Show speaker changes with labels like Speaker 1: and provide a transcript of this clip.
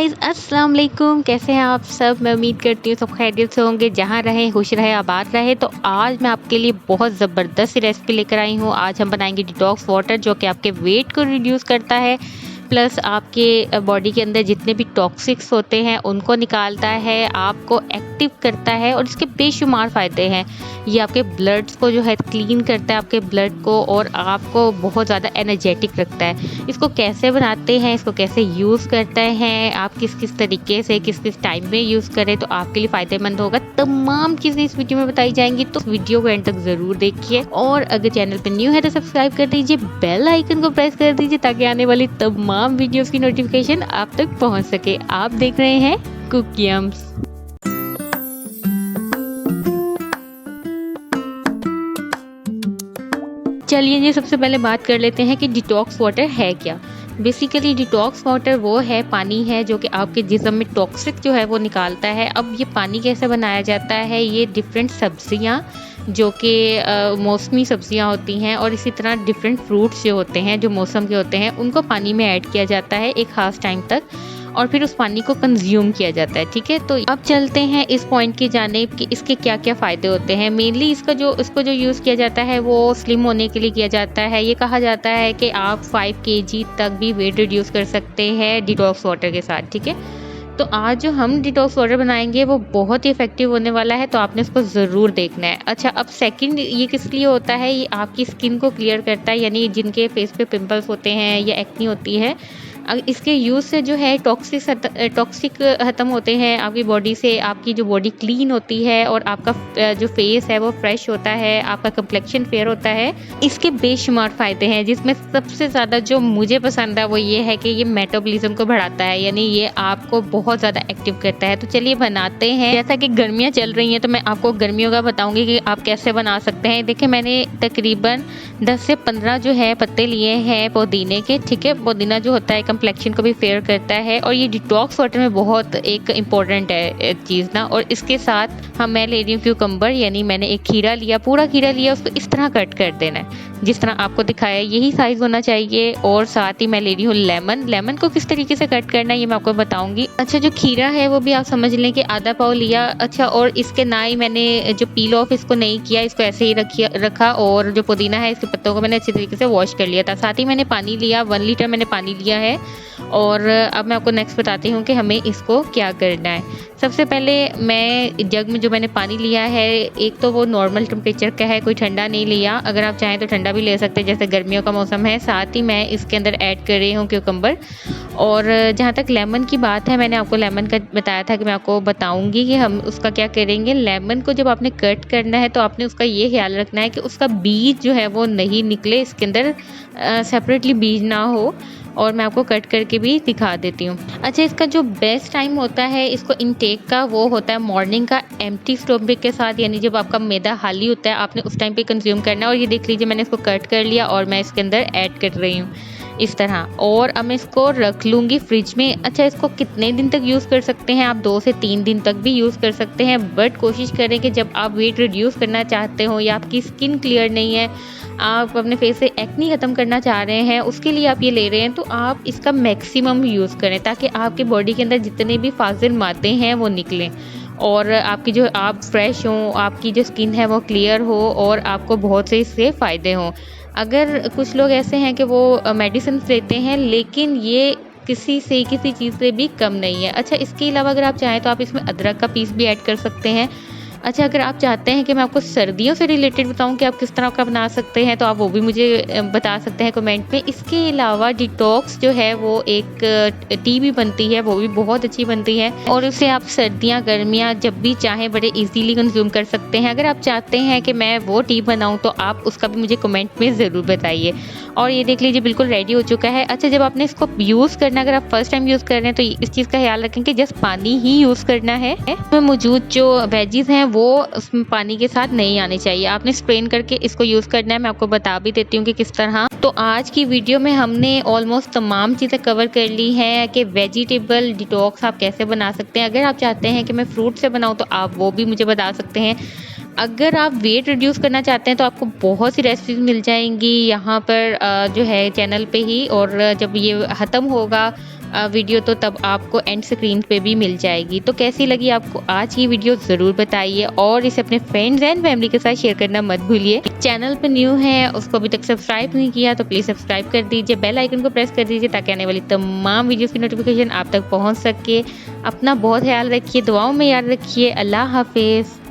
Speaker 1: Guys, अस्सलाम वालेकुम। कैसे हैं आप सब? मैं उम्मीद करती हूँ सब खैरियत से होंगे। जहाँ रहे खुश रहे आबाद रहे। तो आज मैं आपके लिए बहुत ज़बरदस्त सी रेसिपी लेकर आई हूँ। आज हम बनाएंगे डिटॉक्स वाटर, जो कि आपके वेट को रिड्यूस करता है, प्लस आपके बॉडी के अंदर जितने भी टॉक्सिक्स होते हैं उनको निकालता है, आपको एक्टिव करता है और इसके बेशुमार फ़ायदे हैं। ये आपके ब्लड्स को जो है क्लीन करता है, आपके ब्लड को, और आपको बहुत ज़्यादा एनर्जेटिक रखता है। इसको कैसे बनाते हैं, इसको कैसे यूज़ करते हैं, आप किस किस तरीके से किस किस टाइम में यूज़ करें तो आपके लिए फ़ायदेमंद होगा, तमाम चीज़ें इस वीडियो में बताई जाएंगी। तो वीडियो को एंड तक ज़रूर देखिए, और अगर चैनल पर न्यू है तो सब्सक्राइब कर दीजिए, बेल आइकन को प्रेस कर दीजिए ताकि आने वाली तमाम वीडियोस की नोटिफिकेशन आप तक पहुंच सके। आप देख रहे हैं कुकियम्स। चलिए जी, सबसे पहले बात कर लेते हैं कि डिटॉक्स वाटर है क्या। बेसिकली डिटॉक्स वाटर वो है, पानी है जो कि आपके जिस्म में टॉक्सिक जो है वो निकालता है। अब ये पानी कैसे बनाया जाता है, ये डिफरेंट सब्जियां जो कि मौसमी सब्जियां होती हैं, और इसी तरह डिफरेंट फ्रूट्स जो होते हैं जो मौसम के होते हैं, उनको पानी में ऐड किया जाता है एक खास टाइम तक, और फिर उस पानी को कंज्यूम किया जाता है। ठीक है, तो अब चलते हैं इस पॉइंट की जानिब कि इसके क्या क्या फ़ायदे होते हैं। मेनली इसको जो यूज़ किया जाता है वो स्लिम होने के लिए किया जाता है। ये कहा जाता है कि आप 5 kg तक भी वेट रिड्यूस कर सकते हैं डिटॉक्स वाटर के साथ। ठीक है, तो आज जो हम डिटॉक्स वाटर बनाएंगे वो बहुत ही इफेक्टिव होने वाला है, तो आपने इसको ज़रूर देखना है। अच्छा, अब सेकंड ये किस लिए होता है, ये आपकी स्किन को क्लियर करता है, यानी जिनके फेस पे पिंपल्स होते हैं या एक्नी होती है, इसके यूज़ से जो है टॉक्सिक ख़त्म होते हैं आपकी बॉडी से, आपकी जो बॉडी क्लीन होती है और आपका जो फेस है वो फ्रेश होता है, आपका कंप्लेक्शन फेयर होता है। इसके बेशुमार फ़ायदे हैं, जिसमें सबसे ज़्यादा जो मुझे पसंद है वो ये है कि ये मेटाबॉलिज्म को बढ़ाता है, यानी ये आपको बहुत ज़्यादा एक्टिव करता है। तो चलिए बनाते हैं। जैसा कि गर्मियाँ चल रही हैं तो मैं आपको गर्मियों का बताऊँगी कि आप कैसे बना सकते हैं। देखिए, मैंने तकरीबन 10 से 15 जो है पत्ते लिए हैं पुदीने के। ठीक है, पुदीना जो होता है कंप्लेक्शन को भी फेयर करता है, और ये डिटॉक्स वाटर में बहुत एक इम्पॉर्टेंट है चीज़ ना। और इसके साथ मैं ले रही हूँ क्यूकम्बर, यानी मैंने एक खीरा लिया, पूरा खीरा लिया, उसको इस तरह कट कर देना है जिस तरह आपको दिखाया, यही साइज़ होना चाहिए। और साथ ही मैं ले रही हूँ लेमन को किस तरीके से कट करना है ये मैं आपको बताऊंगी। अच्छा, जो खीरा है वो भी आप समझ लें कि आधा पाव लिया। अच्छा, और इसके ना ही मैंने जो पील ऑफ इसको नहीं किया, इसको ऐसे ही रखा, और जो पुदीना है इसके पत्तों को मैंने अच्छी तरीके से वॉश कर लिया था। साथ ही मैंने पानी लिया, 1 लीटर मैंने पानी लिया है। और अब मैं आपको नेक्स्ट बताती हूँ कि हमें इसको क्या करना है। सबसे पहले मैं जग में जो मैंने पानी लिया है, एक तो वो नॉर्मल टेम्परेचर का है, कोई ठंडा नहीं लिया, अगर आप चाहें तो ठंडा भी ले सकते हैं जैसे गर्मियों का मौसम है। साथ ही मैं इसके अंदर ऐड कर रही हूँ क्यूकम्बर। और जहाँ तक लेमन की बात है, मैंने आपको लेमन का बताया था कि मैं आपको बताऊँगी कि हम उसका क्या करेंगे। लेमन को जब आपने कट करना है तो आपने उसका ये ख्याल रखना है कि उसका बीज जो है वो नहीं निकले, इसके अंदर सेपरेटली बीज ना हो, और मैं आपको कट करके भी दिखा देती हूँ। अच्छा, इसका जो बेस्ट टाइम होता है इसको इनटेक का, वो होता है मॉर्निंग का एम्प्टी स्टोमक के साथ, यानी जब आपका मैदा खाली होता है आपने उस टाइम पे कंज्यूम करना है। और ये देख लीजिए, मैंने इसको कट कर लिया और मैं इसके अंदर ऐड कर रही हूँ इस तरह, और अब मैं इसको रख लूँगी फ्रिज में। अच्छा, इसको कितने दिन तक यूज़ कर सकते हैं आप? 2 से 3 दिन तक भी यूज़ कर सकते हैं, बट कोशिश करें कि जब आप वेट रिड्यूस करना चाहते हो या आपकी स्किन क्लियर नहीं है, आप अपने फेस से एक्नी ख़त्म करना चाह रहे हैं, उसके लिए आप ये ले रहे हैं, तो आप इसका मैक्सिमम यूज़ करें ताकि आपके बॉडी के अंदर जितने भी फाजिल मादे हैं वो निकलें, और आपकी जो आप फ्रेश हों, आपकी जो स्किन है वो क्लियर हो, और आपको बहुत से इससे फ़ायदे हों। अगर कुछ लोग ऐसे हैं कि वो मेडिसिन लेते हैं, लेकिन ये किसी चीज़ से भी कम नहीं है। अच्छा, इसके अलावा अगर आप चाहें तो आप इसमें अदरक का पीस भी ऐड कर सकते हैं। अच्छा, अगर आप चाहते हैं कि मैं आपको सर्दियों से रिलेटेड बताऊं कि आप किस तरह का बना सकते हैं, तो आप वो भी मुझे बता सकते हैं कमेंट में। इसके अलावा डिटॉक्स जो है वो एक टी भी बनती है, वो भी बहुत अच्छी बनती है, और उसे आप सर्दियां गर्मियां जब भी चाहें बड़े इजीली कंज्यूम कर सकते हैं। अगर आप चाहते हैं कि मैं वो टी बनाऊं तो आप उसका भी मुझे कमेंट में ज़रूर बताइए। और ये देख लीजिए, बिल्कुल रेडी हो चुका है। अच्छा, जब आपने इसको यूज़ करना, अगर आप फर्स्ट टाइम यूज़ कर रहे हैं तो इस चीज़ का ख्याल रखें कि जस्ट पानी ही यूज़ करना है। इसमें मौजूद जो वेजीज हैं वो उसमें पानी के साथ नहीं आनी चाहिए, आपने स्ट्रेन करके इसको यूज़ करना है। मैं आपको बता भी देती हूँ कि किस तरह। तो आज की वीडियो में हमने ऑलमोस्ट तमाम चीज़ें कवर कर ली हैं कि वेजिटेबल डिटॉक्स आप कैसे बना सकते हैं। अगर आप चाहते हैं कि मैं फ्रूट से बनाऊँ तो आप वो भी मुझे बता सकते हैं। अगर आप वेट रिड्यूस करना चाहते हैं तो आपको बहुत सी रेसिपीज मिल जाएंगी यहाँ पर जो है चैनल पे ही, और जब ये ख़त्म होगा वीडियो तो तब आपको एंड स्क्रीन पे भी मिल जाएगी। तो कैसी लगी आपको आज की वीडियो ज़रूर बताइए और इसे अपने फ्रेंड्स एंड फैमिली के साथ शेयर करना मत भूलिए। चैनल पे न्यू है, उसको अभी तक सब्सक्राइब नहीं किया तो प्लीज़ सब्सक्राइब कर दीजिए, बेल आइकन को प्रेस कर दीजिए ताकि आने वाली तमाम वीडियोज़ की नोटिफिकेशन आप तक पहुँच सके। अपना बहुत ख्याल रखिए, दुआओं में याद रखिए। अल्लाह हाफिज़।